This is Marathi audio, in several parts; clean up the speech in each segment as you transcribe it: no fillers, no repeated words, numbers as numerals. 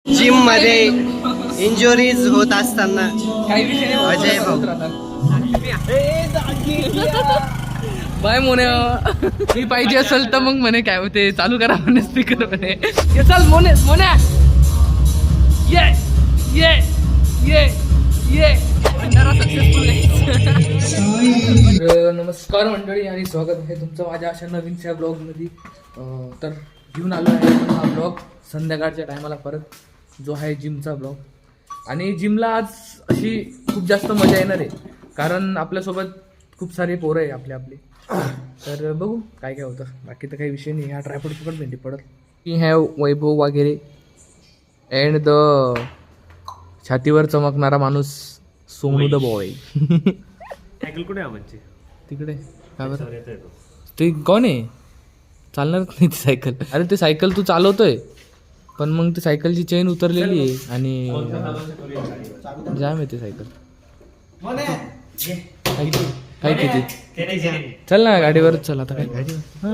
जिम मध्ये इंजुरीज होत असताना काही विषय अजय भाऊ बाय मोने मी पाहिजे असेल तर मग म्हणे काय होते चालू करा म्हणे स्पीकर म्हणे ये चल मोने मोने ये ये ये ये सक्सेसफुल नमस्कार मंडळी आणि स्वागत आहे तुमचं माझ्या अशा नवीनशा ब्लॉगमध्ये. तर घेऊन आलो आहे आपण हा ब्लॉग संध्याकाळच्या टायमाला परत जो आहे जिमचा ब्लॉग. आणि जिमला आज अशी खूप जास्त मजा येणार आहे कारण आपल्यासोबत खूप सारे पोरं आहे आपले. तर बघू काय काय होतं. बाकी तर काही विषय नाही. हा ट्रायपॉड फुकट भेंडी पडत की हॅव वैभव वगैरे अँड द छातीवर चमकणारा माणूस सोनू द बॉय. सायकल कुठे म्हणजे तिकडे काय बरं ते कोण आहे चालणार नाही ती सायकल. अरे ते सायकल तू चालवतोय पण मग ती सायकलची चेन उतरलेली आहे आणि जाम आहे ती सायकल. काय किती चल ना गाडीवरच चल आता. काय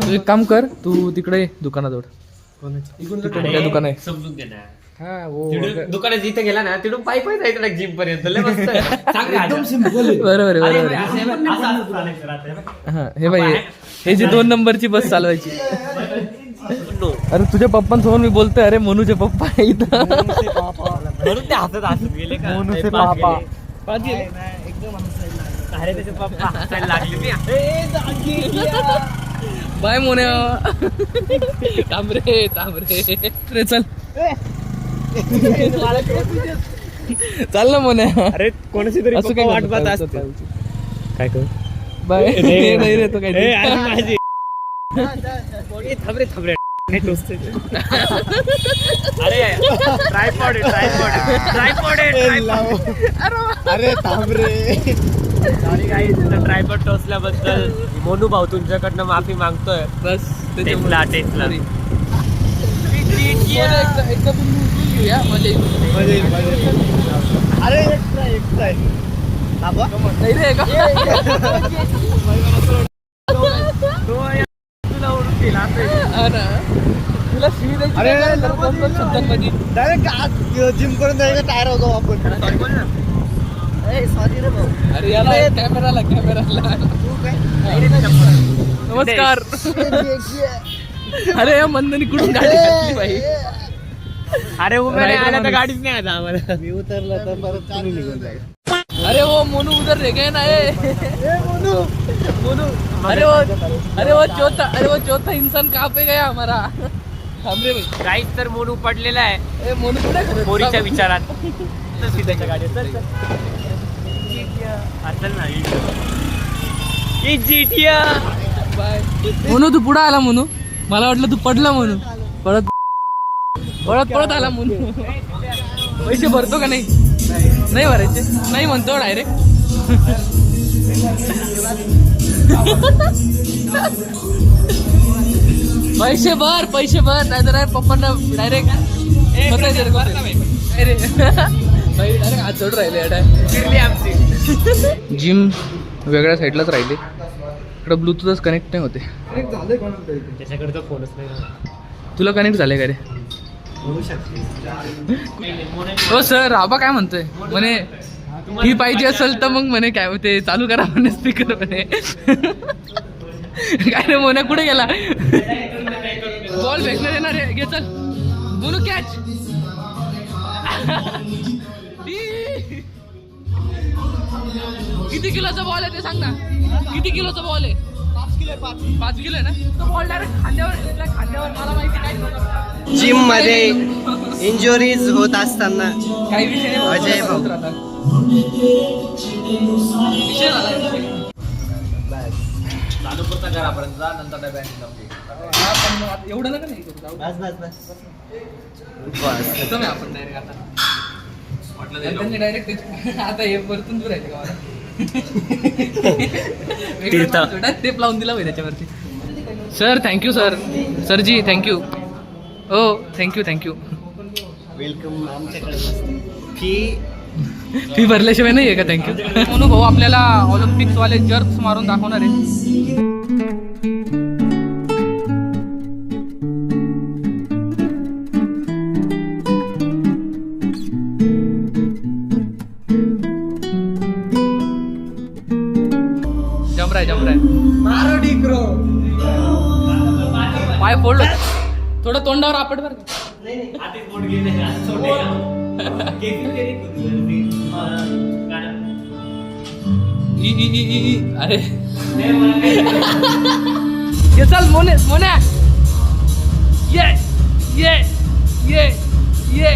तू एक काम कर तू तिकडे दुकानाजवळ तिकडे दुकान आहे समजून घे ना. हा वो दुकानात जिथे गेला ना तिथून पायी पायी जायचं जिम पर्यंत लय मस्त आहे. एकदम सिंपल बरोबर आहे बरोबर आहे. हा हे बाई हे जी 2 नंबरची बस चालवायची. अरे तुझ्या पप्पांसमोर मी बोलतोय. अरे मनूचे पप्पा आहे इथं म्हणून ते हसत हसत गेले का मनूचे पप्पा अरे त्याचे पप्पा हसायला लागले. बाय मोने तांबरे तांबरे चल चाल ना मोने. अरे कोणाची तरी असं काय वाट पाहत असते. काय कर बाय नाही रे तो काय माझी थांबरे थांबरे अरे ट्रायपॉड अरे थांबरे. सॉरी गाईस ट्रायपॉड टोचल्याबद्दल मोनू भाऊ तुमच्याकडनं माफी मागतोय. बस टेस्ला एकदा घेऊया मजा येईल. अरे एक्स्ट्रा नाही रे का तुला ओळख केला तुला शिवी द्यायची शब्दांमध्ये. डायरेक्ट जिम करून जायचं टायर होतो आपण. बोल ना. सॉरी रे भाऊ. अरे याला कॅमेराला नमस्कार. अरे या मंदनी कुठून गाडी घातली बाई. अरे उभे आल्या तर गाडीच नाही आता आम्हाला. मी उतरलं तर परत तुम्ही निघून जाईल. अरे वो मोनू उधर रह गए ना मोनू. अरे वो चौथा इंसान कहाँ पे गया हमारा. थांबरे भाई काहीच तर मोनू पडलेला आहे ए मोनू कुठे मोरीच्या विचारात. सीताच्या गाडीत चल चल ना. बाय मोनू तू पुढे आला मोनू. मला वाटलं तू पडला म्हणून. पळत आला म्हणून. पैसे भरतो का नाही भरायचे नाही म्हणतो डायरेक्ट. पैसे भर नाही तर पप्पांना डायरेक्ट हात जोड राहिले. आमची जिम वेगळ्या साईडलाच राहिले. इकडं ब्लूटूथच कनेक्ट नाही होते. त्याच्याकडे तर फोनच नाही. तुला कनेक्ट झाले का रे. हो सर आबा काय म्हणतोय म्हणे ही पाहिजे असेल तर मग म्हणे काय होते चालू करा म्हणे स्पीकर म्हणे. काय रे मोन्या कुठे गेला. बॉल भेटणार येणार रे. घे चल बोलू कॅच. किती किलोचा बॉल आहे ते सांग ना. किती किलोचा बॉल आहे. 5 किलो आहे ना. तो बॉल डायरेक्ट खांद्यावर मला माहिती काय. जिम मध्ये इंजुरीज होत असताना काही विषय नाही. अजय भाऊ. विषय झाला चालू पुरता घरापर्यंत जा नंतर डब्याने एवढं नका नाही करू. बस तुम्ही आपण डायरेक्ट आता त्यांनी डायरेक्ट आता हे परतून दूर राहिले गावाला. टेप लावून दिला पाहिजे त्याच्यावरती. सर थँक्यू सर जी थँक्यू. हो थँक्यू वेलकम. आमच्याकडे फी भरल्याशिवाय नाही आहे का थँक्यू. मोनू भाऊ आपल्याला ऑलिम्पिक्स वाले जर्क्स मारून दाखवणार आहे. जम रहा है. मारो डिक्रो. पाय फोडलं थोडं तोंडावर आपट बर. अरे ये चल मोने मोने ये ये ये ये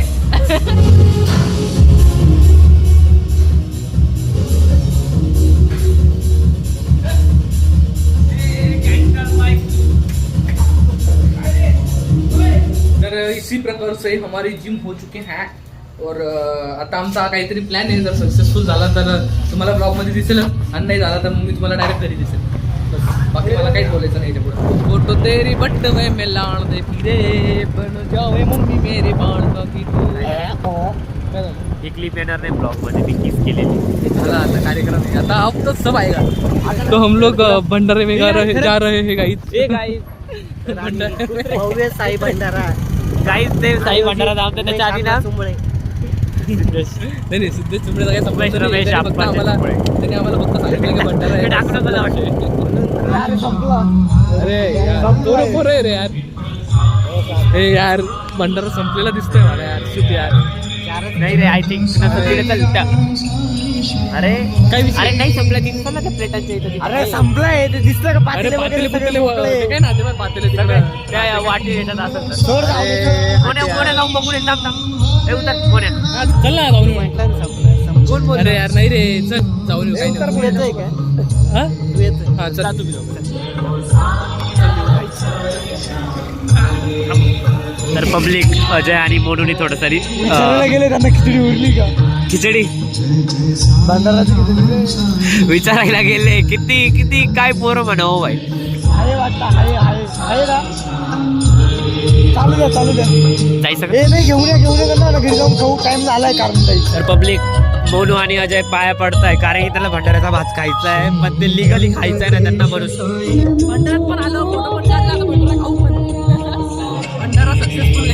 तर इसी प्रकार से हमारी जिम हो चुके हैं और आता आमचा काहीतरी प्लॅन आहे. जर सक्सेसफुल झाला तर तुम्हाला ब्लॉग मध्ये दिसेल आणि नाही झाला तर मग मी तुम्हाला डायरेक्ट घरी दिसेल. बस बाकी मला काहीच बोलायचं नाही याच्या पुढे. फोटो तेरी बट में मैं लाण दे फिरे बन जावे मम्मी मेरे बाण का की ही क्लिप येणार नाही ब्लॉग मध्ये मी किस केलेली. झाला आता कार्यक्रम आहे. आता अब तो सब आएगा. तो हम लोग भंडारे में जा रहे हैं गाइस. ए गाईज भव्य साई भंडारा. गाईज ते साई भंडारा धाम त्याच्या आधी ना सुंबळे. नाही सिद्धेश चुंबडेचा काही संबंध नाही. रमेश त्याने फक्त आप्पा आम्हाला चुंबळे. त्याने आम्हाला फक्त सांगितलं की भंडारा आहे. टाकलं मला अरे यार बरोबर आहे रे यार. हे यार भंडारा संपलेला दिसतोय मला यार. शिट यार. नाही रे आय थिंक अरे काय विषय? अरे नाही संपलं दिसतं ना त्या प्लेटांच्या इथं. अरे संपलाय ते दिसलं का? अरे पातेले पातेले वगैरे पुतेले सगळे ते काय ना ते पण पातेले सगळे तिकडे. त्या वाटी याच्यात असेल तर. सोड जाऊ दे, सोड. कोण्या जाऊन बघून एक थांब ए उतर कोण्या चल ना जाऊन येऊ. म्हटलं ना संपलाय. संपलं. कोण बोललं? अरे यार नाही रे चल जाऊन येऊ. काही तर तू नाही. येतोय का? हा? तू येतोय? हा चल. तर पब्लिक अजय आणि मोनूनी थोडं तरी गेले त्यांना खिचडी उरली का? खिचडी भंडाराची खिचडी विचारायला गेले किती किती काय पोरं म्हणा हो भाई. आहे वाटतं. आहे ना. चालू द्या. जायचं का? ए नाही घेऊन या त्यांना घरी जाऊन खाऊ. टाइम झालाय कारण जायचं. तर पब्लिक मोनू आणि अजय पाया पडताय कारण की त्याला भंडाऱ्याचा भात खायचा आहे पण ते लिगली खायचं आहे ना त्यांना म्हणून. भंडारात पण आलो फोटो पण काढला आता भंडारा खाऊ पण. Bhandara successful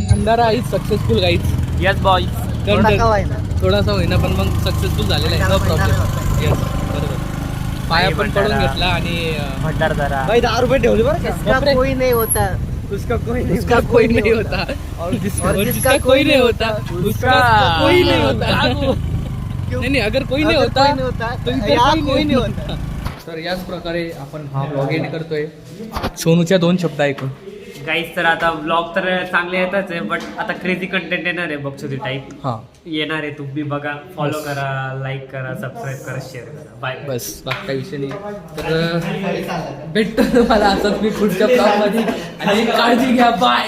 Bhandara is successful guys. Yes boy. थोडा खाऊ आहे ना. थोडासा होईना पण मग सक्सेसफुल झालेला आहे. No problem. येस बरोबर. पाया पण पडून भंडारा. घेतला आणि भंडार जरा भाई 10 रुपये ठेवले बरं का? बापरे. उसका कोई नहीं होता. उसका कोई नहीं होता और जिसका कोई नहीं होता उसका कोई नहीं होता. नहीं अगर कोई नहीं होता तो इतर कोई नहीं होता. तर याच प्रकारे आपण हा ब्लॉग एंड करतोय. सोनूच्या 2 शब्द ऐकून. गाईज तर आता ब्लॉग तर चांगले येतच आहे बट आता क्रेझी कंटेंट येणार आहे बक्षुदी टाईप हा येणार आहे. तुम्ही बघा फॉलो करा लाईक करा सबस्क्राईब करा शेअर करा बाय. बस बाकी काही विषय नाही. तर भेटतो मला असंच मी पुढच्या ब्लॉग मध्ये आणि काळजी घ्या. बाय.